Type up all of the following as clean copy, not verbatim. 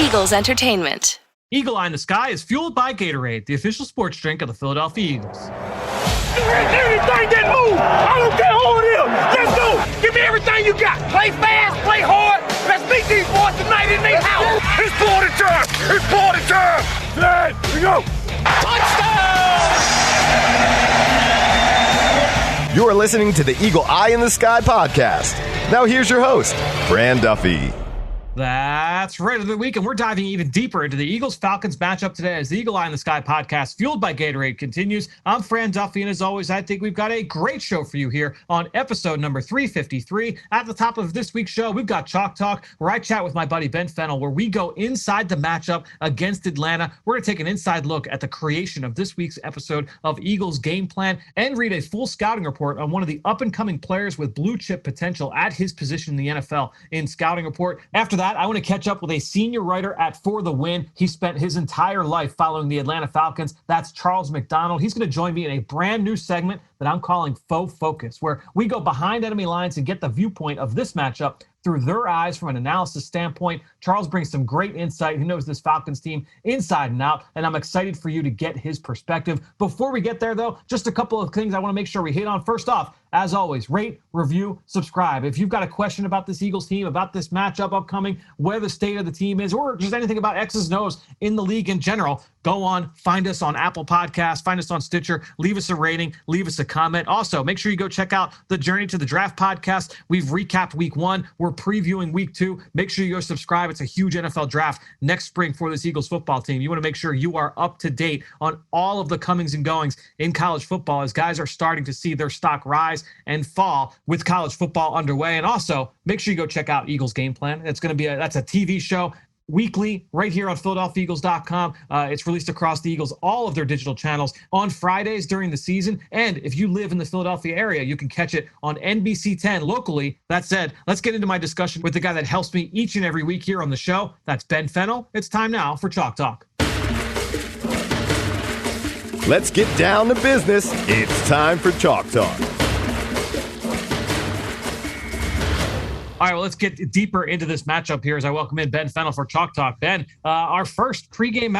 Eagles Entertainment. Eagle Eye in the Sky is fueled by Gatorade, the official sports drink of the Philadelphia Eagles. Anything that moves, I don't care who it is. Let's go. Give me everything you got. Play fast, play hard. Let's meet these boys tonight in their house. It's party time. It's party time. Here we go. Touchdown! You are listening to the Eagle Eye in the Sky podcast. Now here's your host, Fran Duffy. That's right of the week, and we're diving even deeper into the Eagles-Falcons matchup today as the Eagle Eye in the Sky podcast, fueled by Gatorade, continues. I'm Fran Duffy, and as always, I think we've got a great show for you here on episode number 353. At the top of this week's show, we've got Chalk Talk, where I chat with my buddy Ben Fennell, where we go inside the matchup against Atlanta. We're going to take an inside look at the creation of this week's episode of Eagles Game Plan and read a full scouting report on one of the up-and-coming players with blue-chip potential at his position in the NFL in Scouting Report. After that, I want to catch up with a senior writer at For the Win. He spent his entire life following the Atlanta Falcons. That's Charles McDonald. He's going to join me in a brand new segment that I'm calling Faux Focus, where we go behind enemy lines and get the viewpoint of this matchup through their eyes from an analysis standpoint. Charles brings some great insight. He knows this Falcons team inside and out, and I'm excited for you to get his perspective. Before we get there, though, just a couple of things I want to make sure we hit on. First off, as always, rate, review, subscribe. If you've got a question about this Eagles team, about this matchup upcoming, where the state of the team is, or just anything about X's and O's in the league in general, go on, find us on Apple Podcasts, find us on Stitcher, leave us a rating, leave us a comment. Also, make sure you go check out the Journey to the Draft podcast. We've recapped week 1. We're previewing week 2. Make sure you go subscribe. It's a huge NFL draft next spring for this Eagles football team. You want to make sure you are up to date on all of the comings and goings in college football as guys are starting to see their stock rise and fall with college football underway. And also, make sure you go check out Eagles Game Plan. It's going to be that's a TV show weekly right here on PhiladelphiaEagles.com. It's released across the Eagles, all of their digital channels on Fridays during the season. And if you live in the Philadelphia area, you can catch it on NBC 10 locally. That said, let's get into my discussion with the guy that helps me each and every week here on the show. That's Ben Fennell. It's time now for Chalk Talk. Let's get down to business. It's time for Chalk Talk. All right, well, let's get deeper into this matchup here as I welcome in Ben Fennell for Chalk Talk. Ben, our first pregame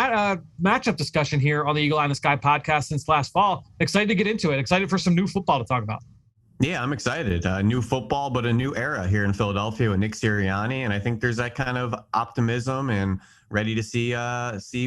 matchup discussion here on the Eagle Eye in the Sky podcast since last fall. Excited to get into it. Excited for some new football to talk about. Yeah, I'm excited. New football, but a new era here in Philadelphia with Nick Sirianni, and I think there's that kind of optimism and ready to see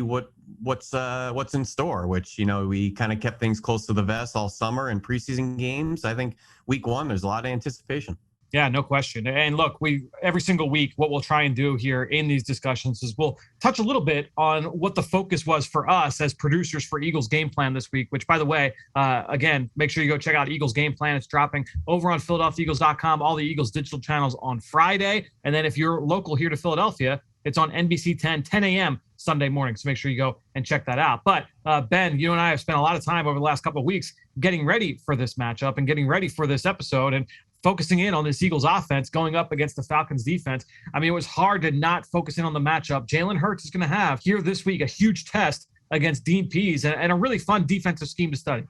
what's in store. Which we kind of kept things close to the vest all summer in preseason games. I think week 1 there's a lot of anticipation. Yeah, no question. And look, every single week, what we'll try and do here in these discussions is we'll touch a little bit on what the focus was for us as producers for Eagles Game Plan this week, which, by the way, again, make sure you go check out Eagles Game Plan. It's dropping over on PhiladelphiaEagles.com, all the Eagles digital channels on Friday. And then if you're local here to Philadelphia, it's on NBC 10 a.m. Sunday morning. So make sure you go and check that out. But Ben, you and I have spent a lot of time over the last couple of weeks getting ready for this matchup and getting ready for this episode and focusing in on this Eagles offense going up against the Falcons defense. I mean, it was hard to not focus in on the matchup. Jalen Hurts is going to have here this week a huge test against Dean Pease and a really fun defensive scheme to study.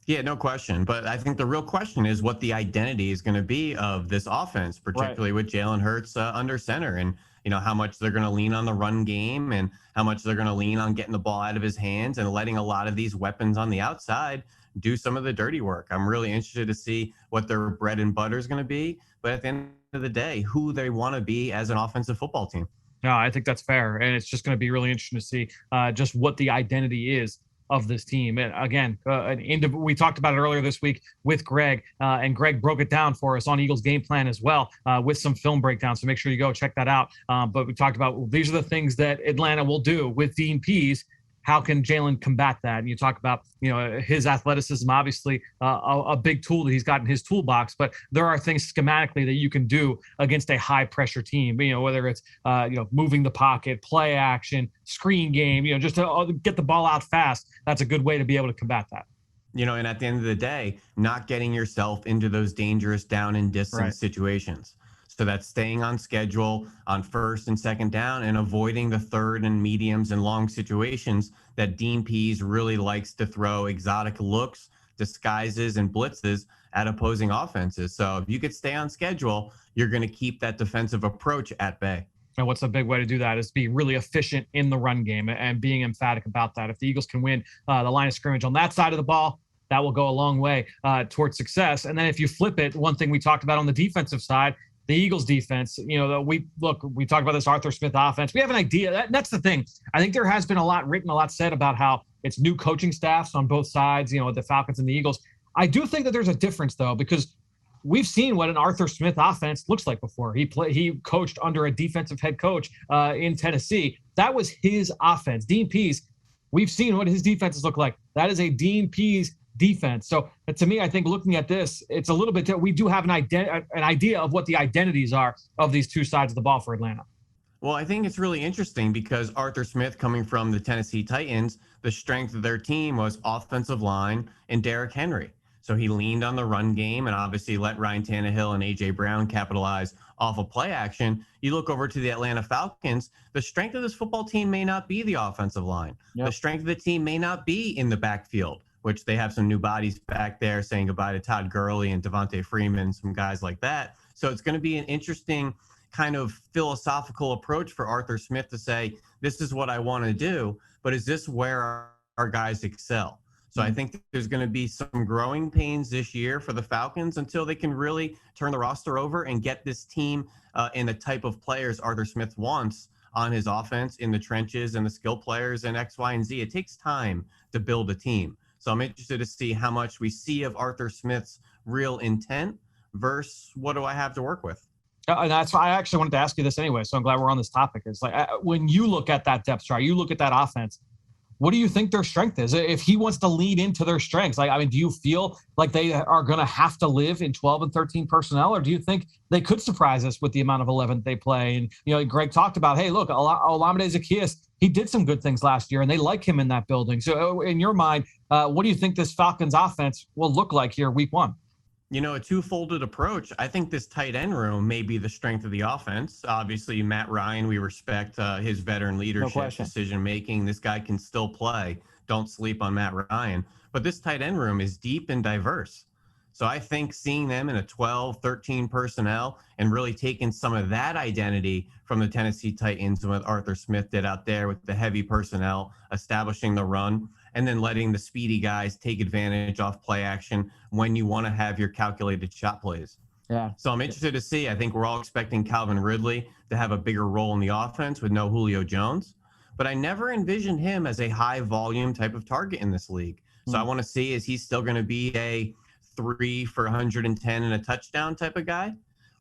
Yeah, no question. But I think the real question is what the identity is going to be of this offense, particularly with Jalen Hurts under center, and how much they're going to lean on the run game and how much they're going to lean on getting the ball out of his hands and letting a lot of these weapons on the outside do some of the dirty work. I'm really interested to see what their bread and butter is going to be, but at the end of the day, who they want to be as an offensive football team. No, I think that's fair. And it's just going to be really interesting to see just what the identity is of this team. And again, we talked about it earlier this week with Greg, and Greg broke it down for us on Eagles Game Plan as well with some film breakdowns. So make sure you go check that out. But we talked about these are the things that Atlanta will do with Dean Pease. How can Jalen combat that? And you talk about, his athleticism, obviously a big tool that he's got in his toolbox, but there are things schematically that you can do against a high pressure team, whether it's, moving the pocket, play action, screen game, just to get the ball out fast. That's a good way to be able to combat that. And at the end of the day, not getting yourself into those dangerous down and distance situations. So that's staying on schedule on first and second down and avoiding the third and mediums and long situations that Dean Pease really likes to throw exotic looks, disguises, and blitzes at opposing offenses. So if you could stay on schedule, you're going to keep that defensive approach at bay. And what's a big way to do that is be really efficient in the run game and being emphatic about that. If the Eagles can win the line of scrimmage on that side of the ball, that will go a long way towards success. And then if you flip it, one thing we talked about on the defensive side, the Eagles defense, we talked about this Arthur Smith offense. We have an idea. That's the thing. I think there has been a lot written, a lot said about how it's new coaching staffs on both sides, the Falcons and the Eagles. I do think that there's a difference, though, because we've seen what an Arthur Smith offense looks like before. He coached under a defensive head coach in Tennessee. That was his offense. Dean Pease, we've seen what his defenses look like. That is a Dean Pease defense. So to me, I think looking at this, it's a little bit, we do have an idea of what the identities are of these two sides of the ball for Atlanta. Well, I think it's really interesting because Arthur Smith, coming from the Tennessee Titans, the strength of their team was offensive line and Derrick Henry. So he leaned on the run game and obviously let Ryan Tannehill and A.J. Brown capitalize off of play action. You look over to the Atlanta Falcons, the strength of this football team may not be the offensive line. Yep. The strength of the team may not be in the backfield, which they have some new bodies back there, saying goodbye to Todd Gurley and Devontae Freeman, some guys like that. So it's going to be an interesting kind of philosophical approach for Arthur Smith to say, this is what I want to do, but is this where our guys excel? So I think there's going to be some growing pains this year for the Falcons until they can really turn the roster over and get this team in the type of players Arthur Smith wants on his offense, in the trenches and the skill players and X, Y, and Z. It takes time to build a team. So I'm interested to see how much we see of Arthur Smith's real intent versus what do I have to work with. And that's why I actually wanted to ask you this anyway. So I'm glad we're on this topic. It's like when you look at that depth chart, you look at that offense, what do you think their strength is? If he wants to lead into their strengths, do you feel like they are going to have to live in 12 and 13 personnel, or do you think they could surprise us with the amount of 11 they play? And, Greg talked about, hey, look, Olamide Zaccheaus, he did some good things last year, and they like him in that building. So in your mind, what do you think this Falcons offense will look like here week one? A two-folded approach. I think this tight end room may be the strength of the offense. Obviously, Matt Ryan, we respect his veteran leadership, decision-making. This guy can still play. Don't sleep on Matt Ryan. But this tight end room is deep and diverse. So I think seeing them in a 12, 13 personnel and really taking some of that identity from the Tennessee Titans and what Arthur Smith did out there with the heavy personnel, establishing the run, and then letting the speedy guys take advantage off play action when you want to have your calculated shot plays. Yeah. So I'm interested to see. I think we're all expecting Calvin Ridley to have a bigger role in the offense with no Julio Jones. But I never envisioned him as a high volume type of target in this league. So I want to see, is he still going to be a 3 for 110 and a touchdown type of guy?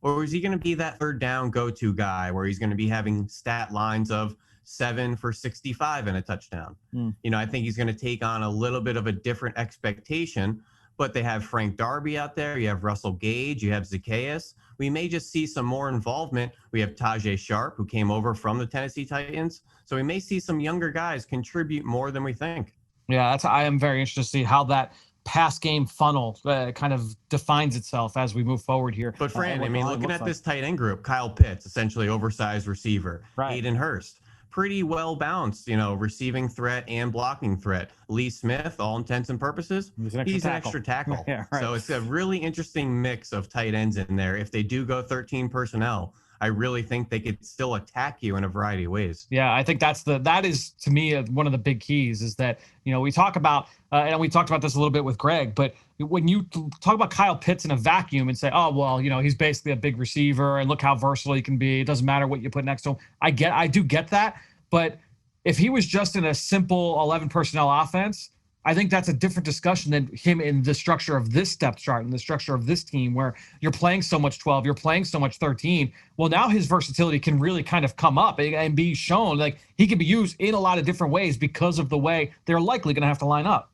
Or is he going to be that third down go-to guy where he's going to be having stat lines of 7 for 65 and a touchdown? I think he's going to take on a little bit of a different expectation, but they have Frank Darby out there. You have Russell Gage. You have Zaccheaus. We may just see some more involvement. We have Tajay Sharp, who came over from the Tennessee Titans. So we may see some younger guys contribute more than we think. Yeah, I am very interested to see how that pass game funnel kind of defines itself as we move forward here. But Fran, looking at this tight end group, Kyle Pitts, essentially oversized receiver, right. Hayden Hurst, pretty well balanced, receiving threat and blocking threat. Lee Smith, all intents and purposes, he's an extra tackle. Yeah, right. So it's a really interesting mix of tight ends in there. If they do go 13 personnel, I really think they could still attack you in a variety of ways. Yeah, I think that is to me one of the big keys is that, we talk about, and we talked about this a little bit with Greg, but when you talk about Kyle Pitts in a vacuum and say, oh, well, he's basically a big receiver and look how versatile he can be. It doesn't matter what you put next to him. I do get that. But if he was just in a simple 11 personnel offense, I think that's a different discussion than him in the structure of this depth chart and the structure of this team where you're playing so much 12, you're playing so much 13. Well, now his versatility can really kind of come up and be shown. Like he can be used in a lot of different ways because of the way they're likely going to have to line up.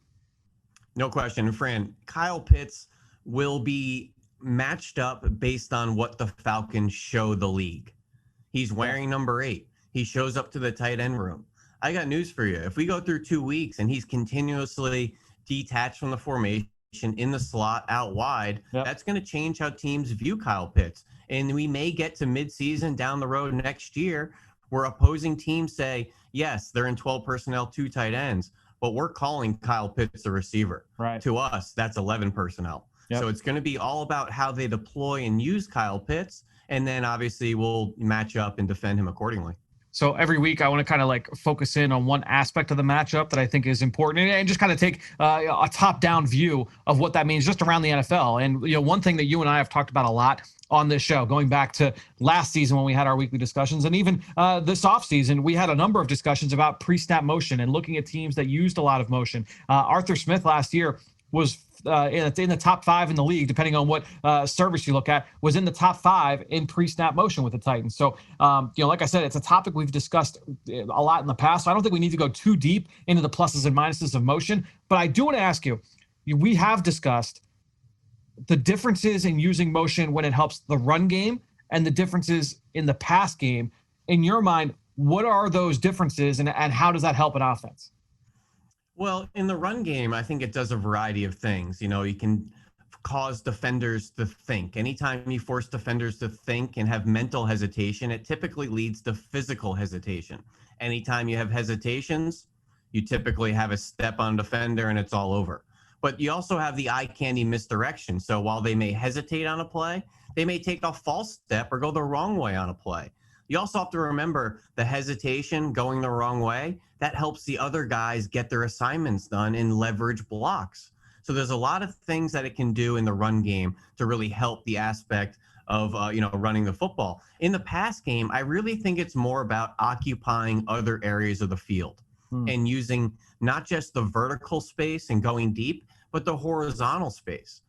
No question. Fran, Kyle Pitts will be matched up based on what the Falcons show the league. He's wearing number 8. He shows up to the tight end room. I got news for you. If we go through 2 weeks and he's continuously detached from the formation in the slot out wide, that's going to change how teams view Kyle Pitts. And we may get to midseason down the road next year where opposing teams say, yes, they're in 12 personnel, 2 tight ends, but we're calling Kyle Pitts a receiver. Right. To us, that's 11 personnel. So it's going to be all about how they deploy and use Kyle Pitts And then obviously we'll match up and defend him accordingly. So every week I want to kind of like focus in on one aspect of the matchup that I think is important and just kind of take a top-down view of what that means just around the NFL. And, one thing that you and I have talked about a lot on this show, going back to last season when we had our weekly discussions, and even this offseason, we had a number of discussions about pre-snap motion and looking at teams that used a lot of motion. Arthur Smith last year was in the top 5 in the league, depending on what service you look at, was in the top 5 in pre-snap motion with the Titans. So, like I said, it's a topic we've discussed a lot in the past. So I don't think we need to go too deep into the pluses and minuses of motion. But I do want to ask you, we have discussed the differences in using motion when it helps the run game and the differences in the pass game. In your mind, what are those differences and how does that help an offense? Well, in the run game, I think it does a variety of things. You can cause defenders to think. Anytime you force defenders to think and have mental hesitation, it typically leads to physical hesitation. Anytime you have hesitations, you typically have a step on defender and it's all over. But you also have the eye candy misdirection. So while they may hesitate on a play, they may take a false step or go the wrong way on a play. You also have to remember the hesitation going the wrong way. That helps the other guys get their assignments done in leverage blocks. So there's a lot of things that it can do in the run game to really help the aspect of, running the football. In the pass game, I really think it's more about occupying other areas of the field and using not just the vertical space and going deep, but the horizontal space.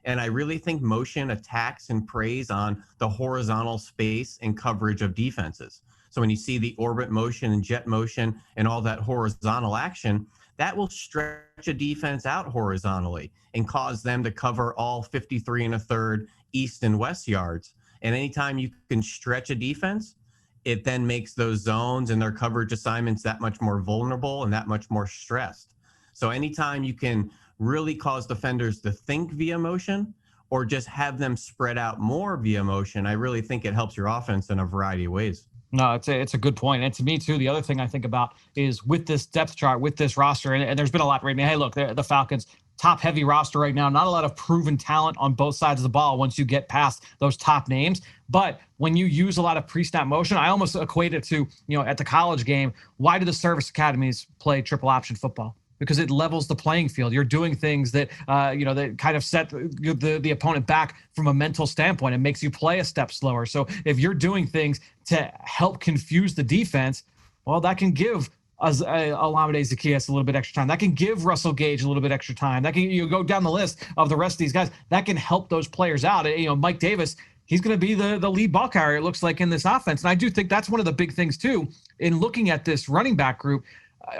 And I really think motion attacks and preys on the horizontal space and coverage of defenses. So when you see the orbit motion and jet motion and all that horizontal action, that will stretch a defense out horizontally and cause them to cover all 53 1/3 east and west yards. And anytime you can stretch a defense, it then makes those zones and their coverage assignments that much more vulnerable and that much more stressed. So anytime you can really cause defenders to think via motion or just have them spread out more via motion, I really think it helps your offense in a variety of ways. No, it's a good point. And to me, too, the other thing I think about is with this depth chart, with this roster, and there's been a lot right now. Hey, look, the Falcons, top-heavy roster right now. Not a lot of proven talent on both sides of the ball once you get past those top names. But when you use a lot of pre-snap motion, I almost equate it to, at the college game, why do the service academies play triple option football? Because it levels the playing field. You're doing things that, that kind of set the opponent back from a mental standpoint. It makes you play a step slower. So if you're doing things to help confuse the defense, well, that can give Olamide Zaccheaus a little bit extra time. That can give Russell Gage a little bit extra time. That can, you go down the list of the rest of these guys. That can help those players out. Mike Davis, he's going to be the lead ball carrier, it looks like, in this offense. And I do think that's one of the big things, too, in looking at this running back group.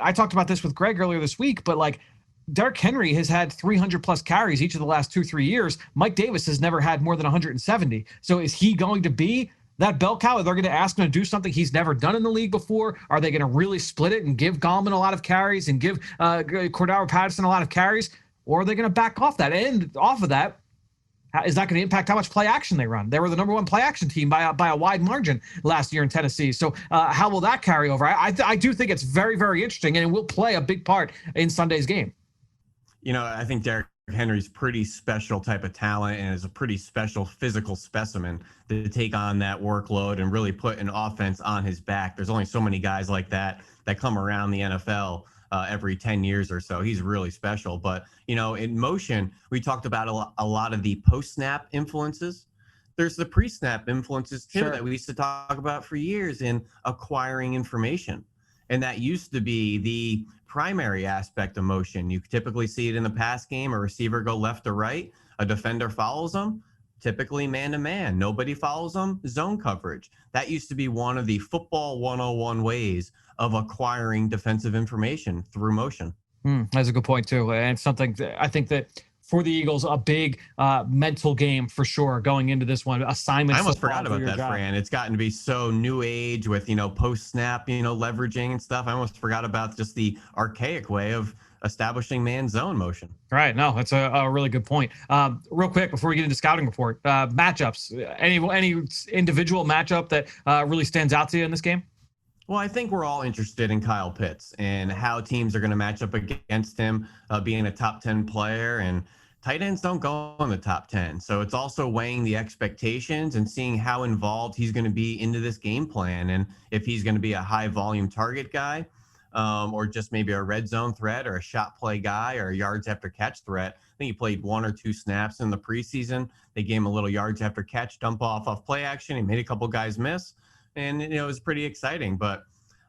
I talked about this with Greg earlier this week, but Derrick Henry has had 300 plus carries each of the last 2-3 years. Mike Davis has never had more than 170. So is he going to be that bell cow? Are they going to ask him to do something he's never done in the league before? Are they going to really split it and give Gallman a lot of carries and give Cordero Patterson a lot of carries? Or are they going to back off that? And off of that, is that going to impact how much play action they run? They were the number 1 play action team by a wide margin last year in Tennessee. So how will that carry over? I do think it's very, very interesting, and it will play a big part in Sunday's game. I think Derrick Henry's pretty special type of talent and is a pretty special physical specimen to take on that workload and really put an offense on his back. There's only so many guys like that come around the NFL every 10 years or so. He's really special. But, in motion, we talked about a lot of the post-snap influences. There's the pre-snap influences, too, that we used to talk about for years in acquiring information. And that used to be the primary aspect of motion. You typically see it in the pass game. A receiver go left or right. A defender follows them, typically man-to-man. Nobody follows them, zone coverage. That used to be one of the football 101 ways of acquiring defensive information through motion. That's a good point, too. And something that I think that for the Eagles, a big mental game for sure going into this one. Assignment. I almost forgot about that, Fran. It's gotten to be so new age with, post-snap, leveraging and stuff. I almost forgot about just the archaic way of establishing man zone motion. Right. No, that's a really good point. Real quick, before we get into scouting report, matchups, any individual matchup that really stands out to you in this game? Well, I think we're all interested in Kyle Pitts and how teams are going to match up against him, being a top 10 player and tight ends don't go in the top 10. So it's also weighing the expectations and seeing how involved he's going to be into this game plan. And if he's going to be a high volume target guy, or just maybe a red zone threat or a shot play guy or a yards after catch threat. I think he played 1 or 2 snaps in the preseason. They gave him a little yards after catch dump off play action. He made a couple guys miss, and it was pretty exciting. But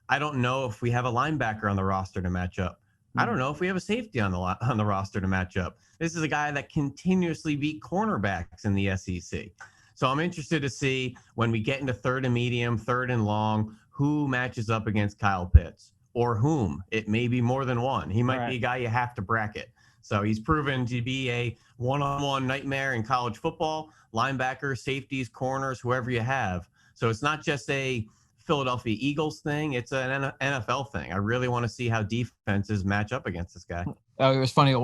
I don't know if we have a linebacker on the roster to match up. I don't know if we have a safety on the roster to match up. This is a guy that continuously beat cornerbacks in the SEC. So I'm interested to see when we get into 3rd and medium, 3rd and long, who matches up against Kyle Pitts. Or whom. It may be more than one. He might be a guy you have to bracket. So he's proven to be a one-on-one nightmare in college football, linebackers, safeties, corners, whoever you have. So it's not just a Philadelphia Eagles thing. It's an NFL thing. I really want to see how defenses match up against this guy. It was funny.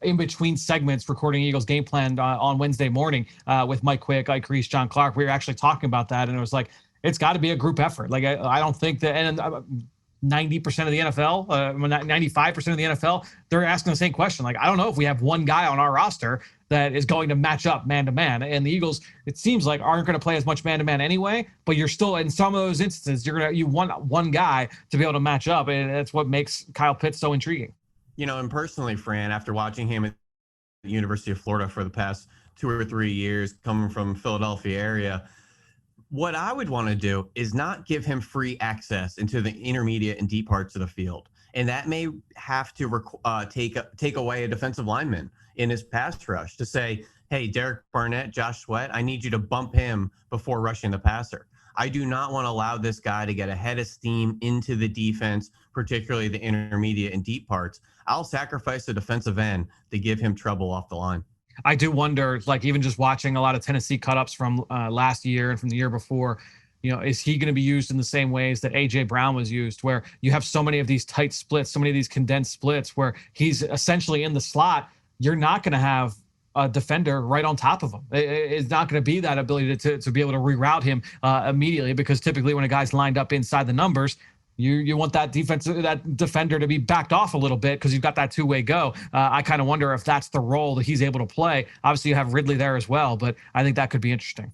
In between segments, recording Eagles game plan on Wednesday morning with Mike Quick, Ike Reese, John Clark, we were actually talking about that. And it was like, it's got to be a group effort. Like, I don't think that – and 90% of the NFL, 95% of the NFL, they're asking the same question. Like, I don't know if we have one guy on our roster that is going to match up man-to-man. And the Eagles, it seems like, aren't going to play as much man-to-man anyway, but you're still, in some of those instances, you want one guy to be able to match up, and that's what makes Kyle Pitts so intriguing. And personally, Fran, after watching him at the University of Florida for the past 2 or 3 years, coming from Philadelphia area, what I would want to do is not give him free access into the intermediate and deep parts of the field. And that may have to take away a defensive lineman in his pass rush to say, hey, Derek Barnett, Josh Sweat, I need you to bump him before rushing the passer. I do not want to allow this guy to get a head of steam into the defense, particularly the intermediate and deep parts. I'll sacrifice the defensive end to give him trouble off the line. I do wonder, like, even just watching a lot of Tennessee cut-ups from last year and from the year before, is he going to be used in the same ways that A.J. Brown was used, where you have so many of these tight splits, so many of these condensed splits where he's essentially in the slot? You're not going to have a defender right on top of him. It's not going to be that ability to be able to reroute him immediately, because typically when a guy's lined up inside the numbers, you want that defender to be backed off a little bit because you've got that two-way go. I kind of wonder if that's the role that he's able to play. Obviously, you have Ridley there as well, but I think that could be interesting.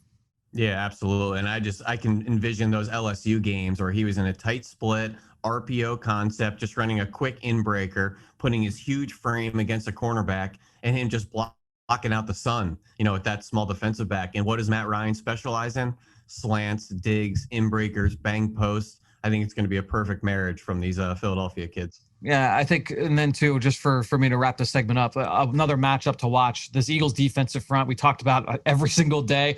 Yeah, absolutely. And I can envision those LSU games where he was in a tight split, RPO concept, just running a quick in-breaker, putting his huge frame against a cornerback, and him just blocking out the sun, with that small defensive back. And what does Matt Ryan specialize in? Slants, digs, in-breakers, bang posts. I think it's going to be a perfect marriage from these Philadelphia kids. Yeah, I think, and then too, just for me to wrap this segment up, another matchup to watch, this Eagles defensive front we talked about every single day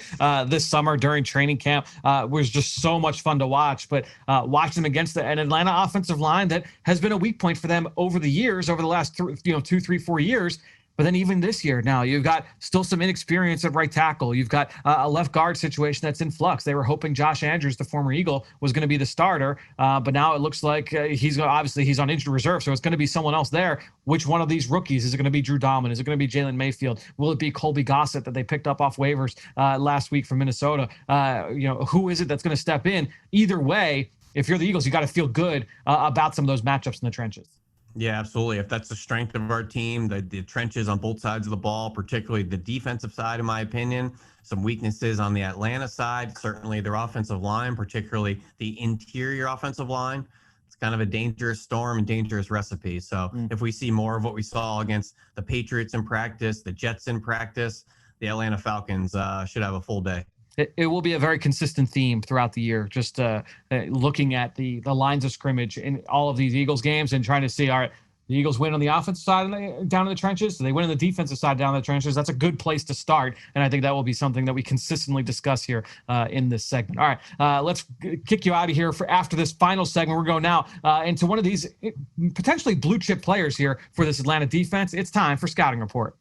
this summer during training camp was just so much fun to watch. But watch them against an Atlanta offensive line that has been a weak point for them over the years, over the last 2, 3, 4 years. But then even this year now, you've got still some inexperience at right tackle. You've got a left guard situation that's in flux. They were hoping Josh Andrews, the former Eagle, was going to be the starter. But now it looks like he's on injured reserve. So it's going to be someone else there. Which one of these rookies? Is it going to be Drew Dalman? Is it going to be Jalen Mayfield? Will it be Colby Gossett that they picked up off waivers last week from Minnesota? Who is it that's going to step in? Either way, if you're the Eagles, you got to feel good about some of those matchups in the trenches. Yeah, absolutely. If that's the strength of our team, the trenches on both sides of the ball, particularly the defensive side, in my opinion, some weaknesses on the Atlanta side, certainly their offensive line, particularly the interior offensive line. It's kind of a dangerous storm and dangerous recipe. So if we see more of what we saw against the Patriots in practice, the Jets in practice, the Atlanta Falcons should have a full day. It will be a very consistent theme throughout the year, just looking at the lines of scrimmage in all of these Eagles games and trying to see, all right, the Eagles win on the offensive side down in the trenches. Do they win on the defensive side down in the trenches? That's a good place to start, and I think that will be something that we consistently discuss here in this segment. All right, let's kick you out of here for after this final segment. We're going now into one of these potentially blue-chip players here for this Atlanta defense. It's time for Scouting Report.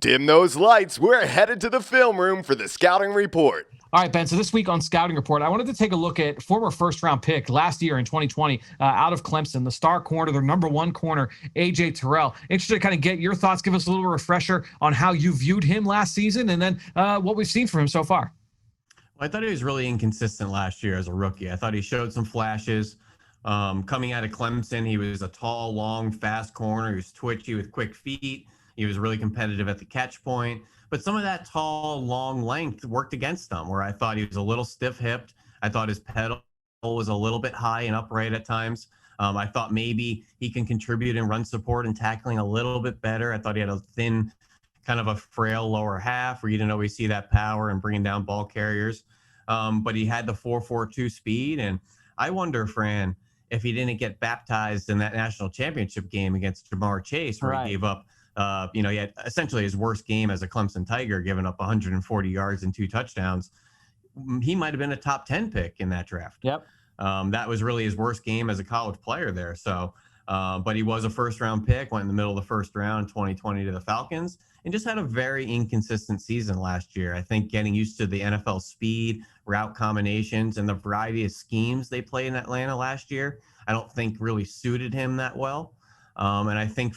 Dim those lights. We're headed to the film room for the Scouting Report. All right, Ben, so this week on Scouting Report, I wanted to take a look at former first-round pick last year in 2020 out of Clemson, the star corner, their number one corner, A.J. Terrell. Interested to kind of get your thoughts, give us a little refresher on how you viewed him last season and then what we've seen from him so far. Well, I thought he was really inconsistent last year as a rookie. I thought he showed some flashes. Coming out of Clemson, he was a tall, long, fast corner. He was twitchy with quick feet. He was really competitive at the catch point. But some of that tall, long length worked against him, where I thought he was a little stiff-hipped. I thought his pedal was a little bit high and upright at times. I thought maybe he can contribute in run support and tackling a little bit better. I thought he had a thin, kind of a frail lower half where you didn't always see that power and bringing down ball carriers. But he had the 4.42 speed. And I wonder, Fran, if he didn't get baptized in that national championship game against Jamar Chase, where he gave up, he had essentially his worst game as a Clemson Tiger, giving up 140 yards and 2 touchdowns. He might have been a top 10 pick in that draft. Yep. That was really his worst game as a college player there. So, but he was a first-round pick, went in the middle of the first round in 2020 to the Falcons, and just had a very inconsistent season last year. I think getting used to the NFL speed, route combinations, and the variety of schemes they played in Atlanta last year, I don't think really suited him that well. And I think,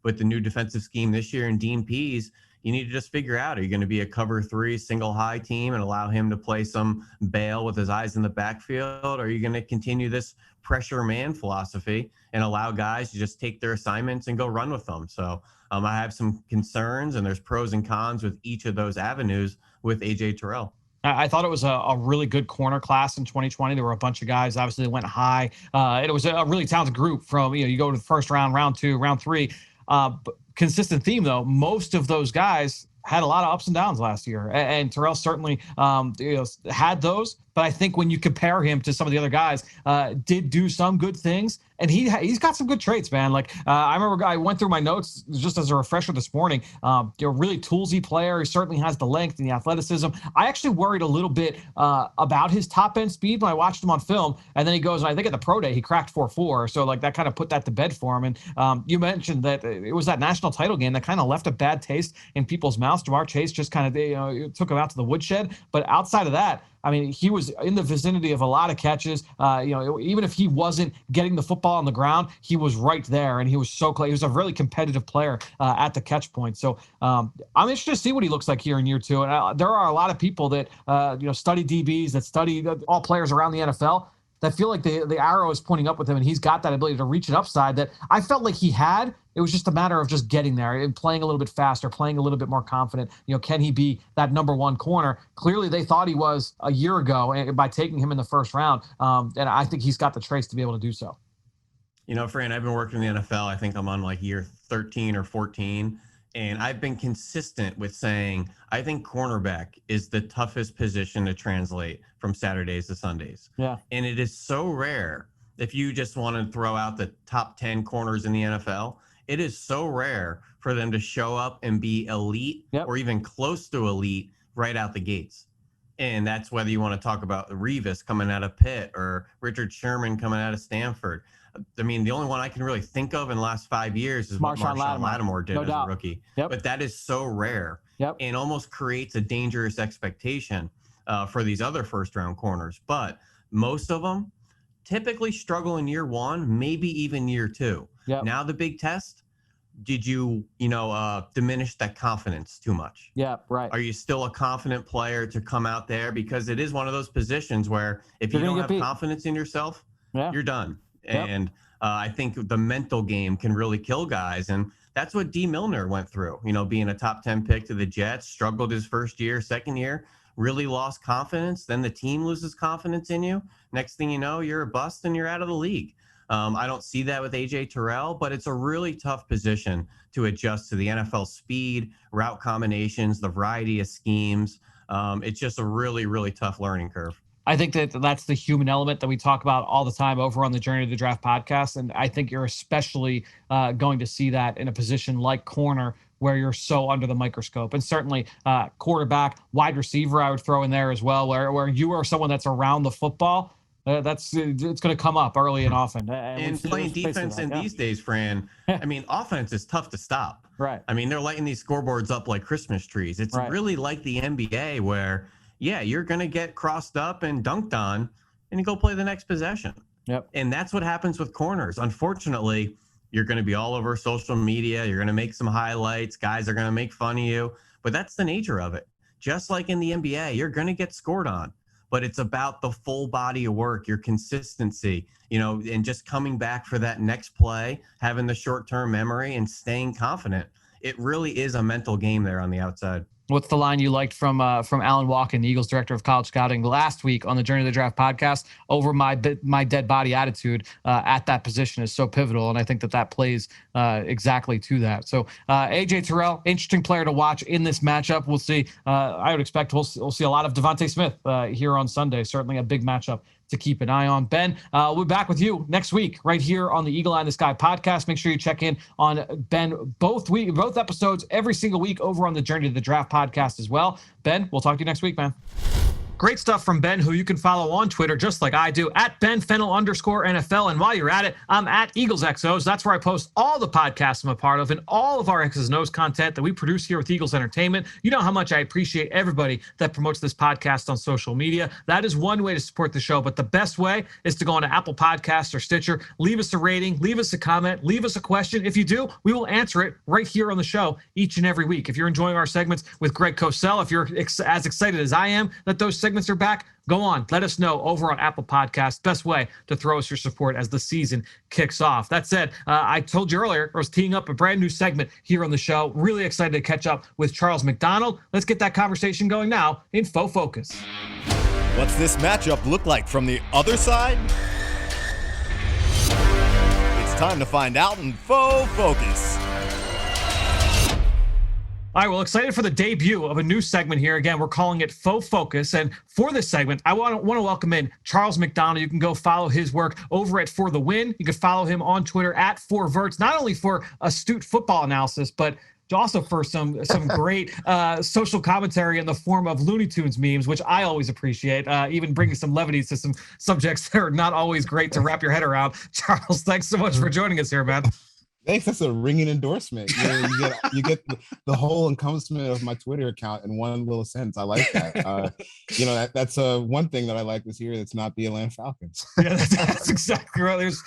with the new defensive scheme this year and Dean Pease, you need to just figure out, are you going to be a cover 3 single high team and allow him to play some bail with his eyes in the backfield? Or are you going to continue this pressure man philosophy and allow guys to just take their assignments and go run with them? So I have some concerns, and there's pros and cons with each of those avenues with AJ Terrell. I thought it was a really good corner class in 2020. There were a bunch of guys, obviously, that went high. It was a really talented group from, you go to the first round, round 2, round 3. But consistent theme, though, most of those guys had a lot of ups and downs last year. And Terrell certainly had those. But I think when you compare him to some of the other guys, did do some good things. And he's got some good traits, man. Like, I remember I went through my notes just as a refresher this morning. Really toolsy player. He certainly has the length and the athleticism. I actually worried a little bit about his top-end speed when I watched him on film. And then he goes, and I think at the pro day, he cracked 4.4. So, like, that kind of put that to bed for him. And you mentioned that it was that national title game that kind of left a bad taste in people's mouths. Jamar Chase just kind of took him out to the woodshed. But outside of that, I mean, he was in the vicinity of a lot of catches. Even if he wasn't getting the football on the ground, he was right there, and he was so close. He was a really competitive player at the catch point. So I'm interested to see what he looks like here in year 2. And there are a lot of people that study DBs, that study all players around the NFL, that feel like the arrow is pointing up with him, and he's got that ability to reach an upside that I felt like he had. It was just a matter of just getting there and playing a little bit faster, playing a little bit more confident. Can he be that number 1 corner? Clearly, they thought he was a year ago by taking him in the first round. And I think he's got the traits to be able to do so. Fran, I've been working in the NFL. I think I'm on like year 13 or 14. And I've been consistent with saying, I think cornerback is the toughest position to translate from Saturdays to Sundays. Yeah. And it is so rare. If you just want to throw out the top 10 corners in the NFL, it is so rare for them to show up and be elite or even close to elite right out the gates. And that's whether you want to talk about Revis coming out of Pitt or Richard Sherman coming out of Stanford. I mean, the only one I can really think of in the last 5 years is what Marshawn Lattimore did as a rookie. But that is so rare and almost creates a dangerous expectation for these other first-round corners. But most of them typically struggle in year 1, maybe even year 2. Now the big test, did you, diminish that confidence too much? Yeah, right. Are you still a confident player to come out there? Because it is one of those positions where if you don't have confidence in yourself, you're done. And I think the mental game can really kill guys. And that's what D. Milner went through, being a top 10 pick to the Jets, struggled his first year, second year, really lost confidence. Then the team loses confidence in you. Next thing you know, you're a bust and you're out of the league. I don't see that with AJ Terrell, but it's a really tough position to adjust to the NFL speed, route combinations, the variety of schemes. It's just a really, really tough learning curve. I think that's the human element that we talk about all the time over on the Journey to the Draft podcast. And I think you're especially going to see that in a position like corner, where you're so under the microscope. And certainly quarterback, wide receiver, I would throw in there as well, where you are someone that's around the football. It's going to come up early and often. And playing defense in these days, Fran, I mean, offense is tough to stop. Right. I mean, they're lighting these scoreboards up like Christmas trees. It's really like the NBA where, you're going to get crossed up and dunked on and you go play the next possession. Yep. And that's what happens with corners. Unfortunately, you're going to be all over social media. You're going to make some highlights. Guys are going to make fun of you. But that's the nature of it. Just like in the NBA, you're going to get scored on. But it's about the full body of work, your consistency, and just coming back for that next play, having the short-term memory and staying confident. it really is a mental game there on the outside. What's the line you liked from Alan Walken, the Eagles director of college scouting, last week on the Journey to the Draft podcast? Over my dead body attitude at that position is so pivotal, and I think that plays exactly to that. So AJ Terrell, interesting player to watch in this matchup. We'll see. I would expect we'll see a lot of Devontae Smith here on Sunday. Certainly a big matchup to keep an eye on. Ben, we'll be back with you next week right here on the Eagle Eye in the Sky podcast. Make sure you check in on Ben both episodes every single week over on the Journey to the Draft podcast as well. Ben, we'll talk to you next week, man. Great stuff from Ben, who you can follow on Twitter, just like I do, at Ben Fennell _NFL. And while you're at it, I'm at Eagles XOs. That's where I post all the podcasts I'm a part of and all of our X's and O's content that we produce here with Eagles Entertainment. You know how much I appreciate everybody that promotes this podcast on social media. That is one way to support the show, but the best way is to go on to Apple Podcasts or Stitcher. Leave us a rating, leave us a comment, leave us a question. If you do, we will answer it right here on the show each and every week. If you're enjoying our segments with Greg Cosell, if you're as excited as I am that those segments are back, go on, let us know over on Apple Podcasts. Best way to throw us your support as the season kicks off. That said, I told you earlier, I was teeing up a brand new segment here on the show. Really excited to catch up with Charles McDonald. Let's get that conversation going now in Faux Focus. What's this matchup look like from the other side? It's time to find out in Faux Focus. All right, well, excited for the debut of a new segment here. Again, we're calling it Faux Focus. And for this segment, I want to welcome in Charles McDonald. You can go follow his work over at For the Win. You can follow him on Twitter at 4Verts, not only for astute football analysis, but also for some great social commentary in the form of Looney Tunes memes, which I always appreciate, even bringing some levity to some subjects that are not always great to wrap your head around. Charles, thanks so much for joining us here, man. Thanks. That's a ringing endorsement. You get the whole encompassment of my Twitter account in one little sentence. I like that. That's one thing that I like this year. That's not the Atlanta Falcons. Yeah, that's exactly right. There's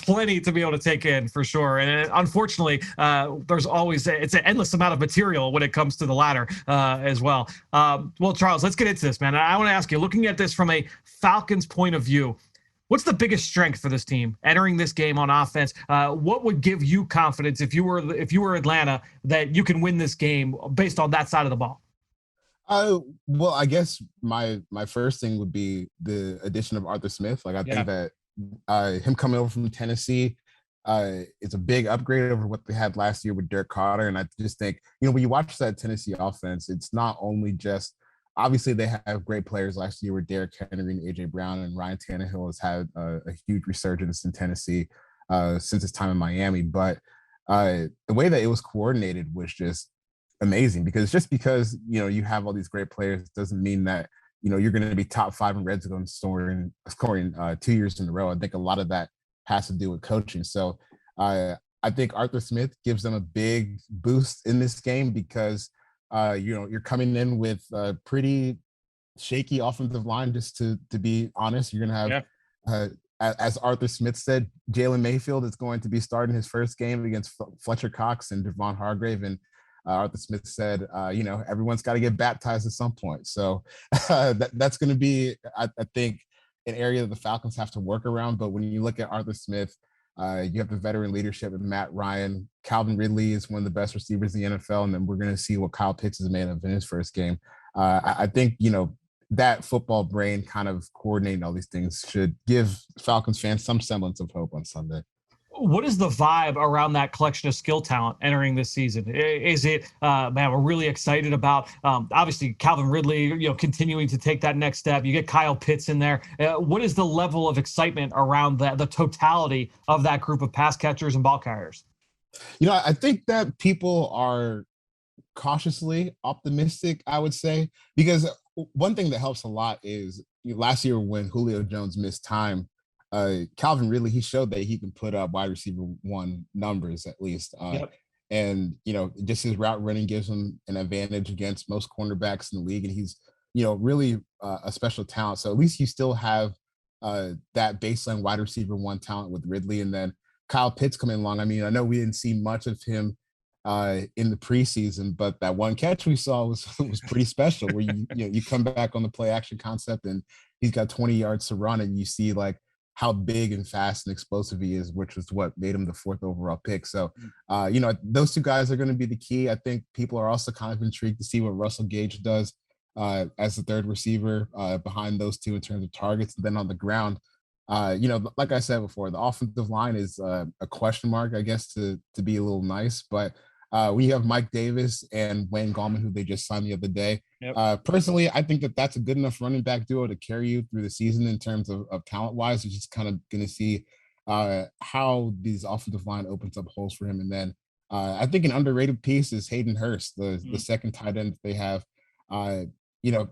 plenty to be able to take in for sure. And unfortunately, there's always it's an endless amount of material when it comes to the latter as well. Well, Charles, let's get into this, man. I want to ask you, looking at this from a Falcons point of view, what's the biggest strength for this team entering this game on offense? What would give you confidence if you were Atlanta that you can win this game based on that side of the ball? Well, I guess my first thing would be the addition of Arthur Smith. Like I think that him coming over from Tennessee is a big upgrade over what they had last year with Dirk Carter. And I just think, when you watch that Tennessee offense, it's not only just obviously they have great players last year with Derrick Henry and AJ Brown, and Ryan Tannehill has had a huge resurgence in Tennessee since his time in Miami. But the way that it was coordinated was just amazing, because you have all these great players doesn't mean that you're going to be top 5 in red zone scoring 2 years in a row. I think a lot of that has to do with coaching. So I think Arthur Smith gives them a big boost in this game, because you're coming in with a pretty shaky offensive line. Just to be honest, you're going to have, as Arthur Smith said, Jalen Mayfield is going to be starting his first game against Fletcher Cox and Devon Hargrave. And Arthur Smith said, everyone's got to get baptized at some point. So that's going to be, I think, an area that the Falcons have to work around. But when you look at Arthur Smith, you have the veteran leadership of Matt Ryan. Calvin Ridley is one of the best receivers in the NFL, and then we're going to see what Kyle Pitts is made of in his first game. I think, that football brain kind of coordinating all these things should give Falcons fans some semblance of hope on Sunday. What is the vibe around that collection of skill talent entering this season? Is it, man, we're really excited about, obviously, Calvin Ridley, continuing to take that next step. You get Kyle Pitts in there. What is the level of excitement around the totality of that group of pass catchers and ball carriers? I think that people are cautiously optimistic, I would say, because one thing that helps a lot is last year when Julio Jones missed time, Calvin Ridley, he showed that he can put up wide receiver 1 numbers at least. And, just his route running gives him an advantage against most cornerbacks in the league. And he's, really a special talent. So at least you still have that baseline wide receiver 1 talent with Ridley. And then Kyle Pitts coming along. I mean, I know we didn't see much of him in the preseason, but that one catch we saw was pretty special, where you come back on the play action concept and he's got 20 yards to run, and you see like how big and fast and explosive he is, which was what made him the 4th overall pick. So, those two guys are going to be the key. I think people are also kind of intrigued to see what Russell Gage does as the 3rd receiver behind those two in terms of targets. And then on the ground, like I said before, the offensive line is a question mark, I guess, to be a little nice. But we have Mike Davis and Wayne Gallman, who they just signed the other day. Yep. Personally, I think that that's a good enough running back duo to carry you through the season in terms of talent-wise. We're just kind of going to see how these offensive line opens up holes for him. And then I think an underrated piece is Hayden Hurst, the second tight end that they have.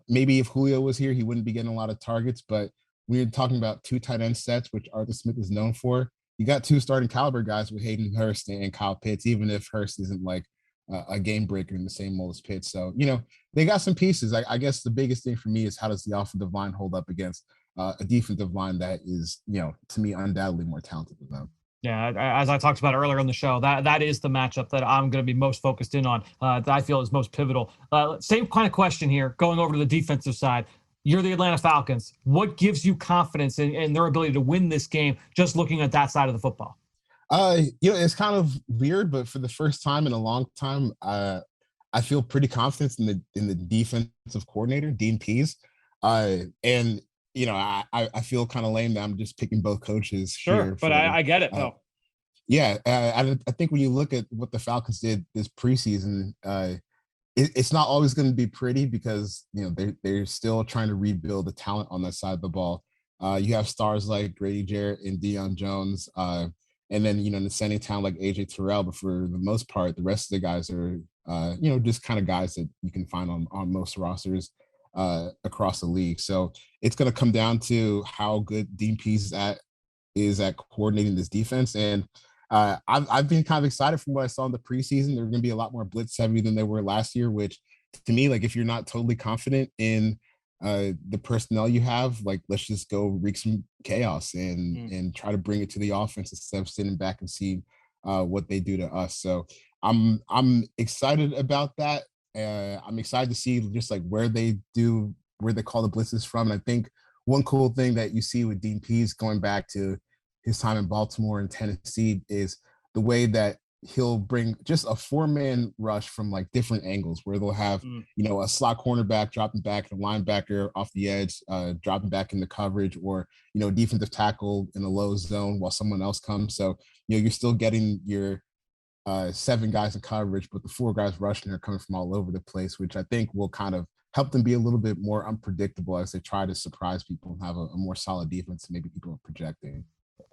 Maybe if Julio was here, he wouldn't be getting a lot of targets, but we're talking about 2 tight end sets, which Arthur Smith is known for. You got 2 starting caliber guys with Hayden Hurst and Kyle Pitts, even if Hurst isn't like a game breaker in the same mold as Pitts. So, they got some pieces. I guess the biggest thing for me is how does the offensive line hold up against a defensive line that is, to me, undoubtedly more talented than them. Yeah, as I talked about earlier on the show, that is the matchup that I'm going to be most focused in on, that I feel is most pivotal. Same kind of question here, going over to the defensive side. You're the Atlanta Falcons. What gives you confidence in their ability to win this game, just looking at that side of the football? It's kind of weird, but for the first time in a long time, I feel pretty confident in the defensive coordinator, Dean Pease. I feel kind of lame that I'm just picking both coaches. Sure, but I get it, though. I think when you look at what the Falcons did this preseason, it's not always going to be pretty because they're still trying to rebuild the talent on that side of the ball. You have stars like Grady Jarrett and Deion Jones, and then in the sending talent like AJ Terrell. But for the most part, the rest of the guys are just kind of guys that you can find on most rosters across the league. So it's going to come down to how good Dean Pease is at coordinating this defense. And I've been kind of excited from what I saw in the preseason. They're going to be a lot more blitz heavy than they were last year, which to me, like if you're not totally confident in the personnel you have, like let's just go wreak some chaos and try to bring it to the offense instead of sitting back and see what they do to us. So I'm excited about that. I'm excited to see just like where they call the blitzes from. And I think one cool thing that you see with Dean Pease going back to his time in Baltimore and Tennessee is the way that he'll bring just a 4-man rush from like different angles where they'll have, a slot cornerback dropping back, a linebacker off the edge, dropping back into coverage, or, defensive tackle in a low zone while someone else comes. So, you're still getting your 7 guys in coverage, but the 4 guys rushing are coming from all over the place, which I think will kind of help them be a little bit more unpredictable as they try to surprise people and have a more solid defense than maybe people are projecting.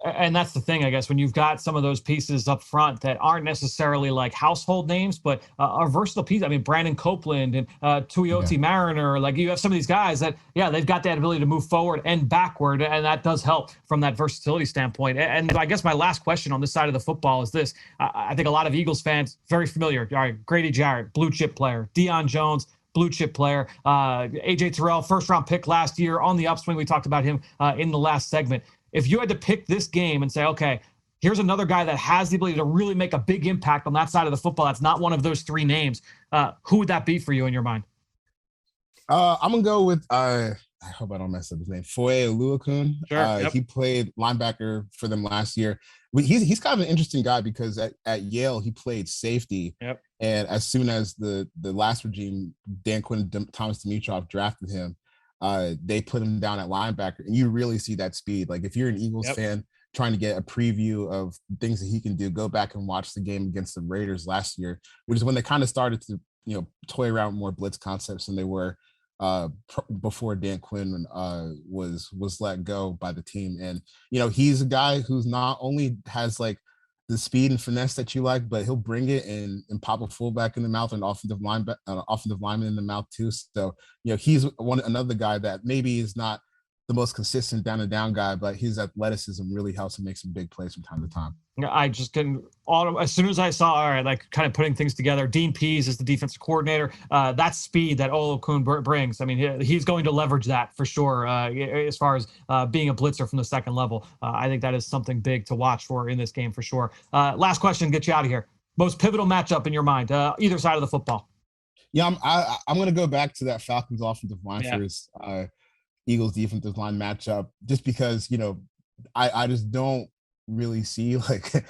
And that's the thing, I guess, when you've got some of those pieces up front that aren't necessarily like household names, but are versatile pieces. I mean, Brandon Copeland and Tuioti Mariner, like you have some of these guys that, they've got that ability to move forward and backward, and that does help from that versatility standpoint. And I guess my last question on this side of the football is this. I think a lot of Eagles fans, very familiar. All right, Grady Jarrett, blue chip player. Deion Jones, blue chip player. AJ Terrell, first-round pick last year on the upswing. We talked about him in the last segment. If you had to pick this game and say, okay, here's another guy that has the ability to really make a big impact on that side of the football that's not one of those 3 names, who would that be for you in your mind? I'm going to go with, I hope I don't mess up his name, Foye Oluokun. Sure, He played linebacker for them last year. He's kind of an interesting guy because at Yale, he played safety. Yep. And as soon as the last regime, Dan Quinn and Thomas Dimitroff drafted him, they put him down at linebacker, and you really see that speed. Like if you're an Eagles fan trying to get a preview of things that he can do, go back and watch the game against the Raiders last year, which is when they kind of started to, toy around with more blitz concepts than they were before Dan Quinn was let go by the team. And, he's a guy who's not only has like the speed and finesse that you like, but he'll bring it and pop a fullback in the mouth and offensive lineman in the mouth too. So, he's another guy that maybe is not the most consistent down and down guy, but his athleticism really helps him make some big plays from time to time. I just couldn't. As soon as I saw, all right, like kind of putting things together, Dean Pease is the defensive coordinator. That speed that Oluokun brings, I mean, he's going to leverage that for sure. As far as being a blitzer from the second level, I think that is something big to watch for in this game for sure. Last question, get you out of here. Most pivotal matchup in your mind, either side of the football. Yeah, I'm going to go back to that Falcons offensive line for his Eagles defensive line matchup, just because I just don't really see like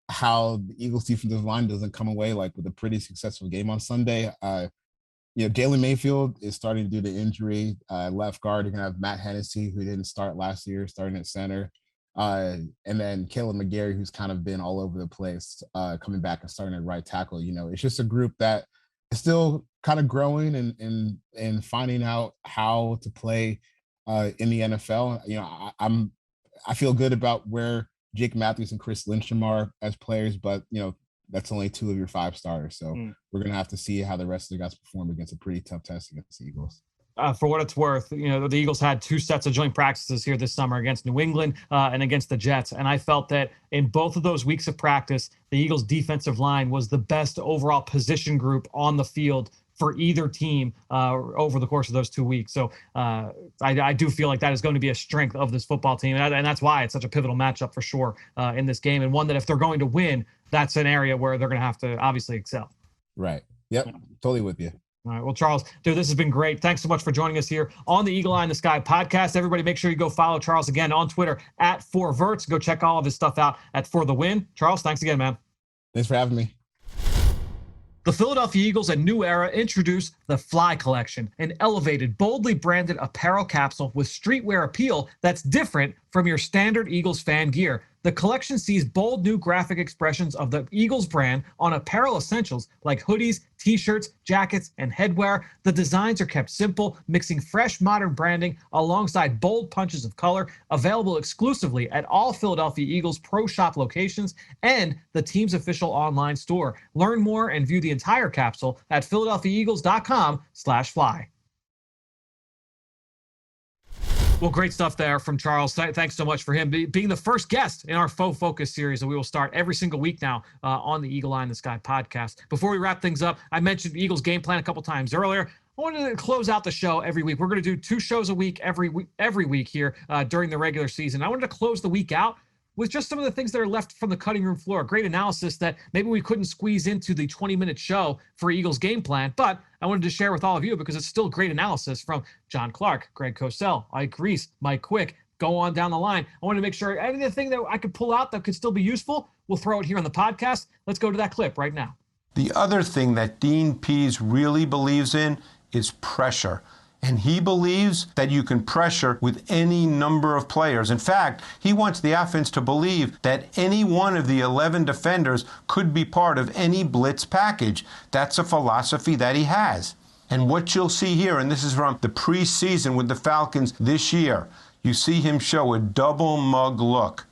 how the Eagles defensive line doesn't come away like with a pretty successful game on Sunday. Jalen Mayfield is starting due to injury. Left guard, you're gonna have Matt Hennessy, who didn't start last year, starting at center. And then Caleb McGarry, who's kind of been all over the place, coming back and starting at right tackle. It's just a group that is still kind of growing and finding out how to play in the NFL. I feel good about where Jake Matthews and Chris Lindstrom are as players, but that's only 2 of your 5 starters. So we're gonna have to see how the rest of the guys perform against a pretty tough test against the Eagles. For what it's worth, the Eagles had 2 sets of joint practices here this summer against New England and against the Jets. And I felt that in both of those weeks of practice, the Eagles defensive line was the best overall position group on the field for either team over the course of those 2 weeks. So I do feel like that is going to be a strength of this football team. And that's why it's such a pivotal matchup for sure in this game. And one that if they're going to win, that's an area where they're going to have to obviously excel. Right. Yep. Totally with you. All right. Well, Charles, dude, this has been great. Thanks so much for joining us here on the Eagle Eye in the Sky podcast. Everybody, make sure you go follow Charles again on Twitter at 4verts. Go check all of his stuff out at For the Win. Charles, thanks again, man. Thanks for having me. The Philadelphia Eagles at New Era introduced the Fly Collection, an elevated, boldly branded apparel capsule with streetwear appeal that's different from your standard Eagles fan gear. The collection sees bold new graphic expressions of the Eagles brand on apparel essentials like hoodies, t-shirts, jackets, and headwear. The designs are kept simple, mixing fresh modern branding alongside bold punches of color, available exclusively at all Philadelphia Eagles Pro Shop locations and the team's official online store. Learn more and view the entire capsule at philadelphiaeagles.com/fly. Well, great stuff there from Charles. Thanks so much for him being the first guest in our Faux Focus series that we will start every single week now on the Eagle Eye in the Sky podcast. Before we wrap things up, I mentioned the Eagles game plan a couple times earlier. I wanted to close out the show every week. We're going to do 2 shows a week every week here during the regular season. I wanted to close the week out with just some of the things that are left from the cutting room floor. Great analysis that maybe we couldn't squeeze into the 20-minute show for Eagles game plan, but I wanted to share with all of you because it's still great analysis from John Clark, Greg Cosell, Ike Reese, Mike Quick, go on down the line. I wanted to make sure anything that I could pull out that could still be useful, we'll throw it here on the podcast. Let's go to that clip right now. The other thing that Dean Pease really believes in is pressure. And he believes that you can pressure with any number of players. In fact, he wants the offense to believe that any one of the 11 defenders could be part of any blitz package. That's a philosophy that he has. And what you'll see here, and this is from the preseason with the Falcons this year, you see him show a double mug look.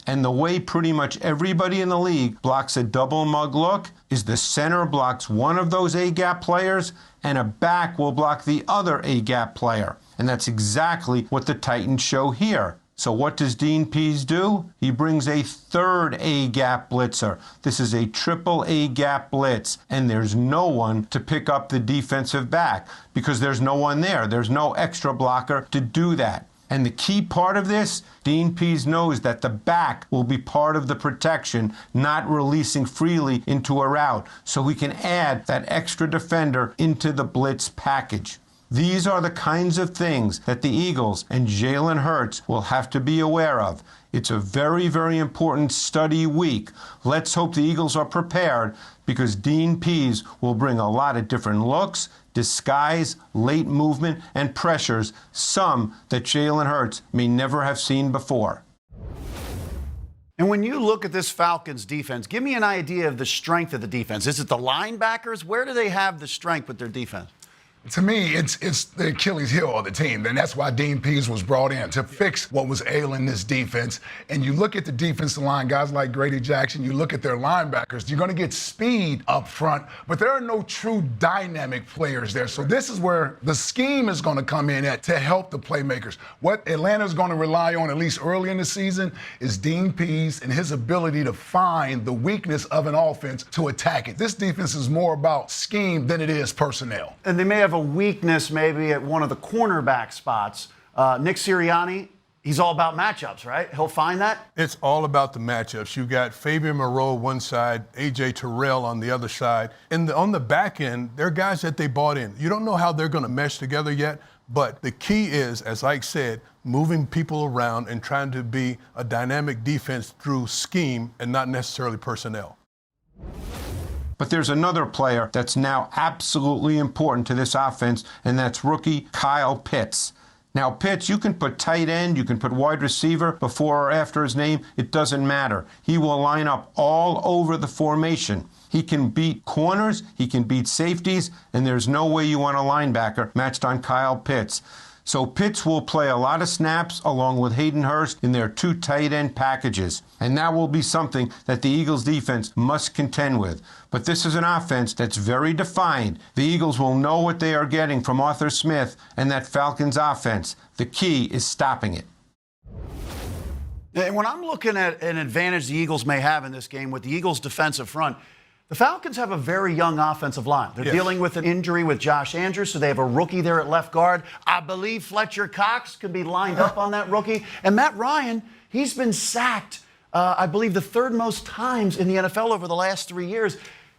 And the way pretty much everybody in the league blocks a double mug look is the center blocks one of those A-gap players and a back will block the other A-gap player. And that's exactly what the Titans show here. So what does Dean Pease do? He brings a third A-gap blitzer. This is a triple A-gap blitz, and there's no one to pick up the defensive back because there's no one there. There's no extra blocker to do that. And the key part of this, Dean Pease knows that the back will be part of the protection, not releasing freely into a route, so he can add that extra defender into the blitz package. These are the kinds of things that the Eagles and Jalen Hurts will have to be aware of. It's a very, very important study week. Let's hope the Eagles are prepared because Dean Pease will bring a lot of different looks, disguise, late movement, and pressures, some that Jalen Hurts may never have seen before. And when you look at this Falcons defense, give me an idea of the strength of the defense. Is it the linebackers? Where do they have the strength with their defense? To me, it's the Achilles heel of the team. And that's why Dean Pease was brought in, to fix what was ailing this defense. And you look at the defensive line, guys like Grady Jackson, you look at their linebackers, you're going to get speed up front, but there are no true dynamic players there. So this is where the scheme is going to come in at to help the playmakers. What Atlanta's going to rely on, at least early in the season, is Dean Pease and his ability to find the weakness of an offense to attack it. This defense is more about scheme than it is personnel. And they may have a weakness maybe at one of the cornerback spots. Nick Sirianni, he's all about matchups, right? He'll find that? It's all about the matchups. You got Fabian Moreau one side, A.J. Terrell on the other side. And on the back end, they're guys that they bought in. You don't know how they're going to mesh together yet, But the key is, as Ike said, moving people around and trying to be a dynamic defense through scheme and not necessarily personnel. But there's another player that's now absolutely important to this offense, and that's rookie Kyle Pitts. Now, Pitts, you can put tight end, you can put wide receiver before or after his name. It doesn't matter. He will line up all over the formation. He can beat corners, he can beat safeties, and there's no way you want a linebacker matched on Kyle Pitts. So Pitts will play a lot of snaps along with Hayden Hurst in their 2 tight end packages. And that will be something that the Eagles defense must contend with. But this is an offense that's very defined. The Eagles will know what they are getting from Arthur Smith and that Falcons offense. The key is stopping it. And when I'm looking at an advantage the Eagles may have in this game with the Eagles' defensive front, the Falcons have a very young offensive line. They're dealing with an injury with Josh Andrews, so they have a rookie there at left guard. I believe Fletcher Cox could be lined up on that rookie. And Matt Ryan, he's been sacked, I believe, the 3rd most times in the NFL over the last 3 years.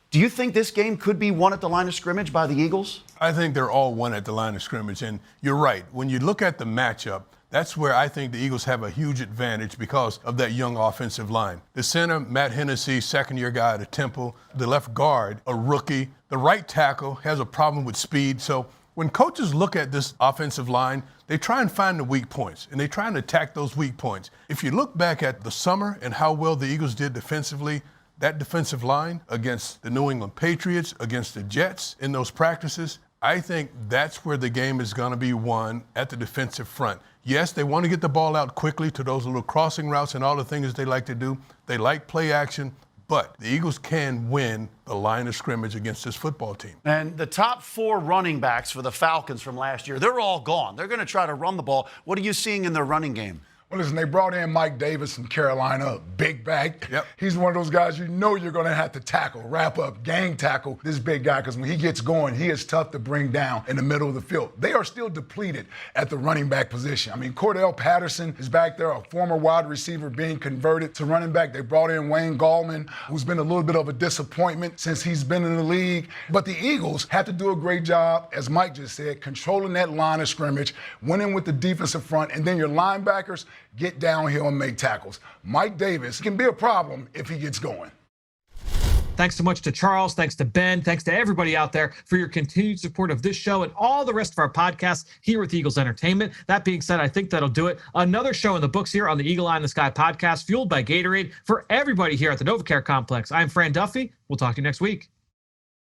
Do you think this game could be won at the line of scrimmage by the Eagles? I think they're all won at the line of scrimmage. And you're right. When you look at the matchup, that's where I think the Eagles have a huge advantage because of that young offensive line. The center, Matt Hennessy, second-year guy at Temple. The left guard, a rookie. The right tackle has a problem with speed. So when coaches look at this offensive line, they try and find the weak points, and they try and attack those weak points. If you look back at the summer and how well the Eagles did defensively, that defensive line against the New England Patriots, against the Jets in those practices, I think that's where the game is going to be won, at the defensive front. Yes, they want to get the ball out quickly to those little crossing routes and all the things they like to do. They like play action, but the Eagles can win the line of scrimmage against this football team. And the top 4 running backs for the Falcons from last year, they're all gone. They're going to try to run the ball. What are you seeing in their running game? Well, listen, they brought in Mike Davis from Carolina, a big back. Yep. He's one of those guys you know you're going to have to tackle, wrap up, gang tackle this big guy, because when he gets going, he is tough to bring down in the middle of the field. They are still depleted at the running back position. I mean, Cordell Patterson is back there, a former wide receiver being converted to running back. They brought in Wayne Gallman, who's been a little bit of a disappointment since he's been in the league. But the Eagles have to do a great job, as Mike just said, controlling that line of scrimmage, winning with the defensive front, and then your linebackers get downhill and make tackles. Mike Davis can be a problem if he gets going. Thanks so much to Charles. Thanks to Ben. Thanks to everybody out there for your continued support of this show and all the rest of our podcasts here with Eagles Entertainment. That being said, I think that'll do it. Another show in the books here on the Eagle Eye in the Sky podcast, fueled by Gatorade. For everybody here at the NovaCare Complex, I'm Fran Duffy. We'll talk to you next week.